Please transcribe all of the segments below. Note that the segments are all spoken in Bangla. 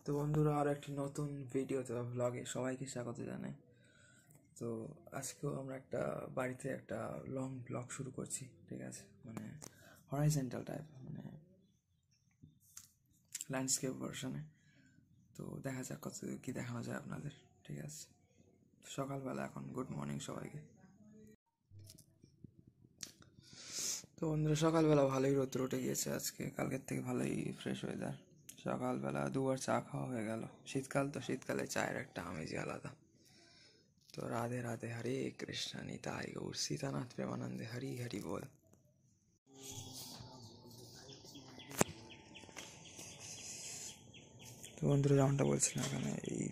তো বন্ধুরা, আর একটি নতুন ভিডিওতে বা ব্লগে সবাইকে স্বাগত জানাই। তো আজকেও আমরা একটা বাড়িতে একটা লং ব্লগ শুরু করছি, ঠিক আছে? মানে হরাইজন্টাল টাইপ, মানে ল্যান্ডস্কেপ ভার্সনে। তো দেখা যাক কত কী দেখানো যায় আপনাদের, ঠিক আছে? সকালবেলা এখন গুড মর্নিং সবাইকে। তো বন্ধুরা, সকালবেলা ভালোই রোদ্র উঠে গিয়েছে আজকে, কালকের থেকে ভালোই ফ্রেশ ওয়েদার। সকালবেলা দুবার চা খাওয়া হয়ে গেল। শীতকাল তো, শীতকালে চায়ের একটা আমেজই আলাদা। तो राधे राधे, हरे कृष्ण निताय गौर सीतानाथ प्रेमानंदे, हरि हरि बोल। তো বন্ধুরা, যেমনটা বলছিলাম, এখানে এই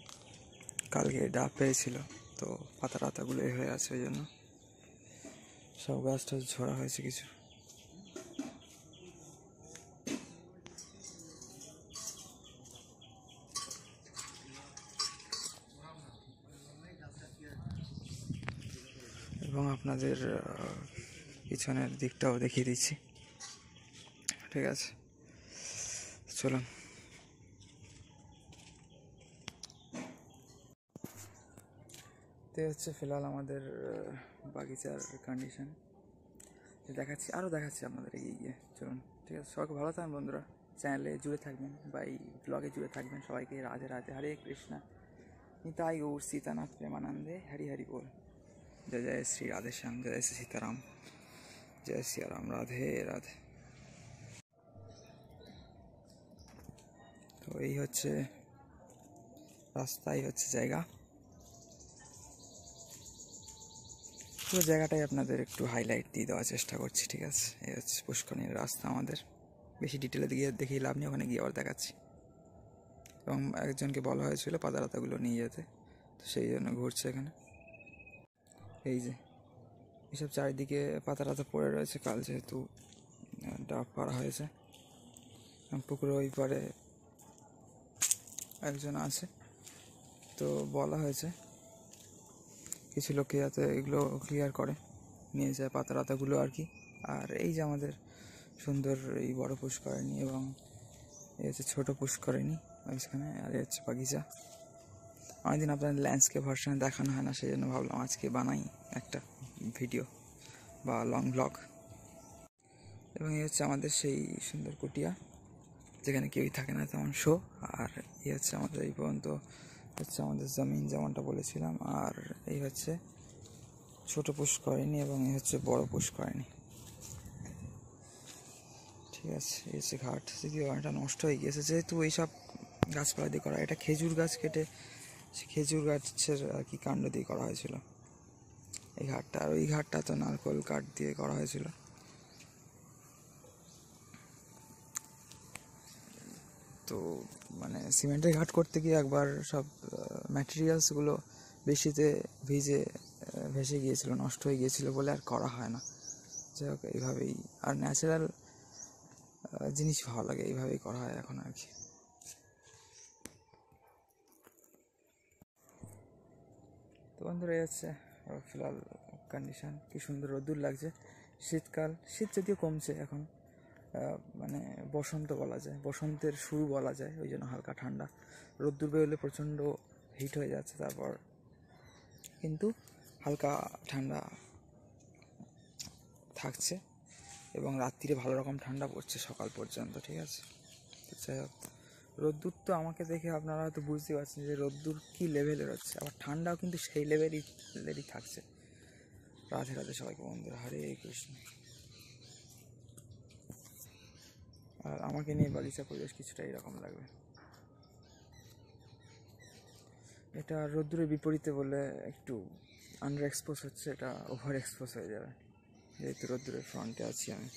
কালকে ডাব পেয়েছিল, তো পাতা টাতাগুলো হয়ে আছে, ওই জন্য সব গাছটা ঝরা হয়েছে কিছু। এবং আপনাদের পিছনের দিকটাও দেখিয়ে দিচ্ছি, ঠিক আছে? চলুন। তো হচ্ছে ফিলহাল আমাদের বাগিচার কন্ডিশন দেখাচ্ছি, আরও দেখাচ্ছি আপনাদের এগিয়ে গিয়ে। চলুন, ঠিক আছে? সবাইকে ভালো থাকবেন বন্ধুরা, চ্যানেলে জুড়ে থাকবেন বা এই ব্লগে জুড়ে থাকবেন। সবাইকে রাধে রাধে, হরে কৃষ্ণ নিতাই গৌর सीतानाथ प्रेमानंदे, हरि हरि बोल। जय जय श्री राधे श्याम, जय श्री सीताराम, जय सिया राम, राधे राधे। তো এই হচ্ছে রাস্তা, এই হচ্ছে জায়গা। পুরো জায়গাটাই আপনাদের একটু হাইলাইট দিয়ে দেওয়ার চেষ্টা করছি, ঠিক আছে? এই হচ্ছে পুষ্করণীর রাস্তা আমাদের। বেশি ডিটেলে গিয়ে দেখিয়ে লাভ নেই, ওখানে গিয়ে আবার দেখাচ্ছি। এবং একজনকে বলা হয়েছিল পাতাগুলো নিয়ে যেতে, তো সেই জন্য ঘুরছে এখানে। এই যে এসব চারিদিকে পাতা পড়ে রয়েছে, কাল যেহেতু ডাব পাড়া হয়েছে। পুকুরে ওই পারে একজন আছে, তো বলা হয়েছে কিছু লোককে যাতে এগুলো ক্লিয়ার করে নিয়ে যায় পাতাগুলো আর কি। আর এই যে আমাদের সুন্দর এই বড় পুষ্করিণী, এবং এই হচ্ছে ছোটো পুষ্করিণী মাঝখানে, আর এই হচ্ছে বাগিচা। অনেকদিন আপনার ল্যান্ডস্কেপ ভার্সনে দেখানো হয় না, সেই জন্য ভাবলাম আজকে বানাই একটা ভিডিও বা লং ব্লগ। এবং এই হচ্ছে আমাদের সেই সুন্দর কুটিয়া, যেখানে কেউই থাকে না তেমন শো। আর এই হচ্ছে আমাদের এই পর্যন্ত হচ্ছে আমাদের জমিন, যেমনটা বলেছিলাম। আর এই হচ্ছে ছোট পুষ্করিণী, এবং এই হচ্ছে বড় পুষ্করিণী, ঠিক আছে? এই হচ্ছে ঘাট, যদিও এটা নষ্ট হয়ে গিয়েছে যেহেতু এইসব গাছপালা দিয়ে করা। এটা খেজুর গাছ কেটে, খেজুর গাছের আর কি কাণ্ড দিয়ে করা হয়েছিল এই ঘাটটা। আর ওই ঘাটটা তো নারকোল কাঠ দিয়ে করা হয়েছিল। তো মানে সিমেন্টের ঘাট করতে গিয়ে একবার সব ম্যাটেরিয়ালসগুলো বৃষ্টিতে ভেসে গিয়েছিল, নষ্ট হয়ে গিয়েছিল বলে আর করা হয় না। যাই হোক, এইভাবেই। আর ন্যাচারাল জিনিস ভালো লাগে, এইভাবেই করা হয় এখন আর কি। তো বন্ধুরা, এই হচ্ছে ফিলহাল কন্ডিশন। কি সুন্দর রোদ্দুর লাগছে। শীতকাল, শীত যদিও কমছে এখন, মানে বসন্ত বলা যায়, বসন্তের শুরু বলা যায়, ওই জন্য হালকা ঠান্ডা। রোদ্দুর বেরোলে প্রচণ্ড হিট হয়ে যাচ্ছে, তারপর কিন্তু হালকা ঠান্ডা থাকছে, এবং রাত্রিরে ভালো রকম ঠান্ডা পড়ছে সকাল পর্যন্ত, ঠিক আছে? তো যাই হোক, রোদ্দুর তো আমাকে দেখে আপনারা হয়তো বুঝতে পারছেন যে রোদ্দুর কী লেভেলের হচ্ছে, আবার ঠান্ডাও কিন্তু সেই লেভেলেরই থাকছে। রাধে রাধে সবাইকে বন্ধুরা, হরে কৃষ্ণ। আর আমাকে নিয়ে বাগিচা পরিবেশ কিছুটা এরকম লাগবে। এটা রোদ্দুরের বিপরীতে বলে একটু আন্ডার এক্সপোজ হচ্ছে, এটা ওভার এক্সপোজ হয়ে যাবে যেহেতু রোদ্দুরের ফ্রন্টে আছি আমি।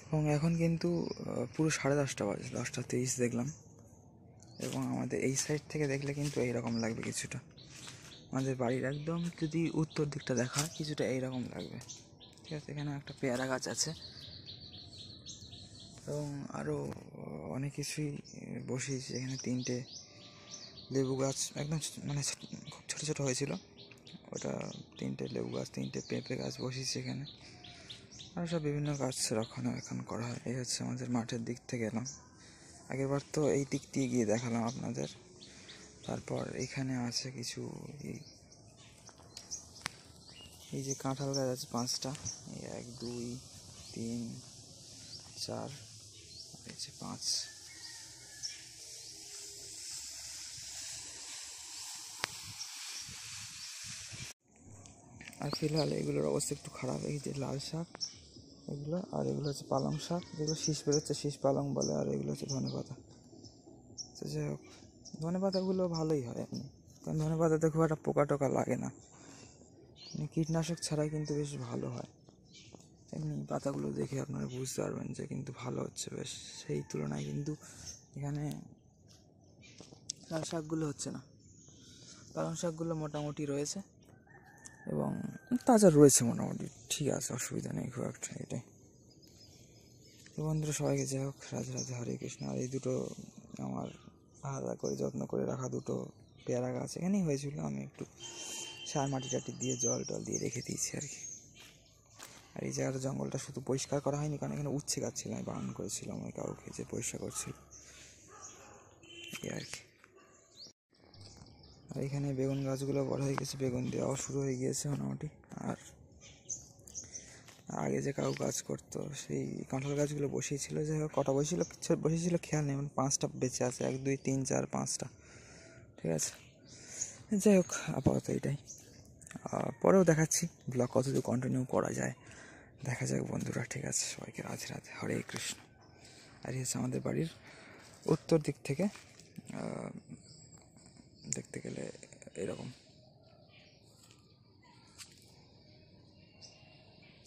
এবং এখন কিন্তু পুরো 10:30 বাজে, 10:23 দেখলাম। এবং আমাদের এই সাইড থেকে দেখলে কিন্তু এইরকম লাগবে কিছুটা, আমাদের বাড়ির একদম যদি উত্তর দিকটা দেখা কিছুটা এইরকম লাগবে, ঠিক আছে। এখানে একটা পেয়ারা গাছ আছে এবং আরও অনেক কিছুই বসিয়েছি। এখানে 3টে লেবু গাছ একদম মানে খুব ছোটো ছোটো হয়েছিল, ওটা 3টে লেবু গাছ, 3টে পেঁপে গাছ বসিয়েছি এখানে। আর সব বিভিন্ন গাছ রক্ষণাবেক্ষণ করা হয়। এই হচ্ছে আমাদের মাঠের দিক থেকে এলাম। আগেরবার তো এই দিক দিয়ে গিয়ে দেখালাম আপনাদের। তারপর এখানে আছে কিছু এই যে কাঁঠাল গাছ আছে 5টা, এই 1 2 3 4 এই যে 5। আর ফিলহাল এগুলোর অবস্থা একটু খারাপ। এই যে লাল শাক এগুলো, আর এগুলো হচ্ছে পালং শাক, যেগুলো শীষ বেরোচ্ছে শীষ পালং বলে, আর এগুলো হচ্ছে ধনেপাতা। তো যাই হোক, ধনেপাতাগুলো ভালোই হয় এমনি, কারণ ধনেপাতাতে খুব একটা পোকা টোকা লাগে না, কীটনাশক ছাড়াই কিন্তু বেশ ভালো হয়। এমনি পাতাগুলো দেখে আপনারা বুঝতে পারবেন যে কিন্তু ভালো হচ্ছে বেশ। সেই তুলনায় কিন্তু এখানে লাল শাকগুলো হচ্ছে না, পালং শাকগুলো মোটামুটি রয়েছে এবং তাজা রয়েছে মোটামুটি, ঠিক আছে, অসুবিধা নেই খুব একটা। এটাই তো বন্ধুরা, সবাইকে যাই হোক রাধে রাধে, হরে কৃষ্ণ। আর এই দুটো আমার আলাদা করে যত্ন করে রাখা দুটো পেয়ারা গাছ এখানেই হয়েছিল, আমি একটু সার মাটি টাটি দিয়ে জল টল দিয়ে রেখে দিয়েছি আর কি। আর এই জায়গাটা জঙ্গলটা শুধু পরিষ্কার করা হয়নি, কারণ এখানে উচ্ছে গাছ ছিল, আমি বারণ করেছিলাম ওই কাউকে যে পরিষ্কার করছিল এই আর কি। আর এখানে বেগুন গাছগুলো বড় হয়ে গেছে, বেগুন দেওয়া শুরু হয়ে গিয়েছে মোটামুটি। আর আগে যে কাউ কাজ করতো সেই কাঁঠাল গাছগুলো বসিয়েছিল, যাই হোক কটা বসিয়েছিল খেয়াল নেই, মানে 5টা বেঁচে আছে, 1 2 3 4 5টা, ঠিক আছে। যাই হোক, আপাতত এটাই, পরেও দেখাচ্ছি ব্লগ কতদূর কন্টিনিউ করা যায়, দেখা যাক বন্ধুরা, ঠিক আছে। সবাইকে রাধে রাধে, হরে কৃষ্ণ। আর এই হচ্ছে আমাদের বাড়ির উত্তর দিক থেকে দেখতে গেলে এরকম।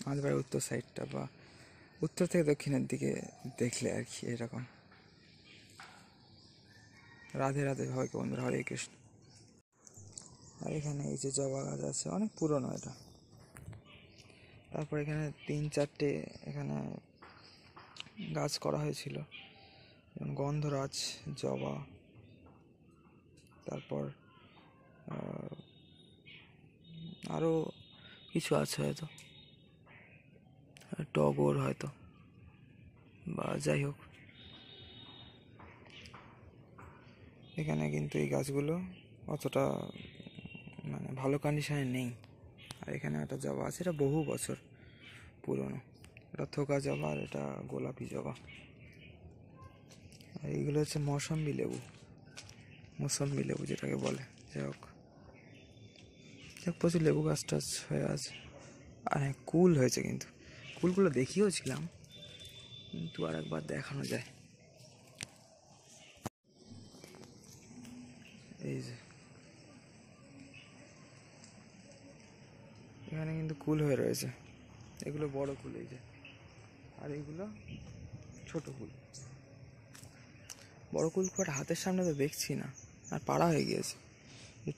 আমাদের বাড়ির উত্তর সাইডটা বা উত্তর থেকে দক্ষিণের দিকে দেখলে আর কি এরকম। রাধে রাধে সবাইকে বন্ধুরা, হরে কৃষ্ণ। আর এখানে এই যে জবা গাছ আছে, অনেক পুরনো এটা। তারপর এখানে 3 4টে এখানে গাছ করা হয়েছিল, যেমন গন্ধরাজ, জবা, তারপর আরও কিছু আছে হয়তো, টগর হয়তো, বা যাই হোক। এখানে কিন্তু এই গাছগুলো অতটা মানে ভালো কন্ডিশনে নেই। আর এখানে একটা জবা আছে, এটা বহু বছর পুরনো, এটা থোকা জবা, আর এটা গোলাপি জবা। আর এইগুলো হচ্ছে মৌসম্বি লেবু যেটাকে বলে। যাই হোক, প্রচুর লেবু গাছ টাছ হয়ে আছে। আর হ্যাঁ, কুল হয়েছে, কিন্তু কুলগুলো দেখিয়েওছিলাম, কিন্তু আর একবার দেখানো যায়। এই যে এখানে কিন্তু কুল হয়ে রয়েছে, এগুলো বড় কুল, এই যে, আর এইগুলো ছোট কুল। বড় কুল খুব হাতের সামনে তো দেখছি না, আর পাড়া হয়ে গিয়েছে,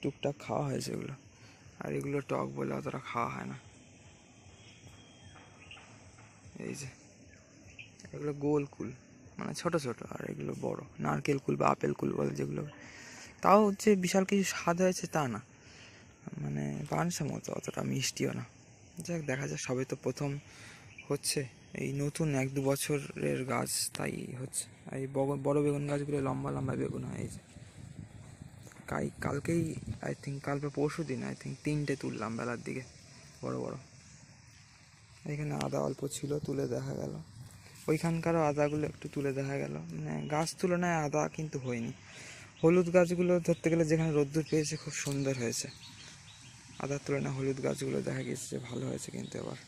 টুকটাক খাওয়া হয়েছে এগুলো। আর এগুলো টক বলে অতটা খাওয়া হয় না। এই যে এগুলো গোল কুল, মানে ছোট ছোট, আর এগুলো বড় নারকেল কুল বা আপেল কুল বলে যেগুলো। তাও যে বিশাল কিছু স্বাদ হয়েছে তা না, মানে পানসের মতো, অতটা মিষ্টিও না। যাক, দেখা যাক, সবে তো প্রথম হচ্ছে, এই নতুন 1 2 বছরের গাছ, তাই হচ্ছে। আর এই বড় বেগুন গাছগুলো লম্বা লম্বা বেগুন হয়। এই যে কালকেই কাল বা পরশু দিন 3টে তুললাম বেলার দিকে, বড় বড়। এখানে আদা অল্প ছিল, তুলে দেখা গেল। ওইখানকারও আদাগুলো একটু তুলে দেখা গেল, মানে গাছ তুলনায় আদা কিন্তু হয়নি। হলুদ গাছগুলো ধরতে গেলে যেখানে রোদ্দুর পেয়েছে খুব সুন্দর হয়েছে, আদার তুলনায় হলুদ গাছগুলো দেখা গেছে যে ভালো হয়েছে কিন্তু এবার।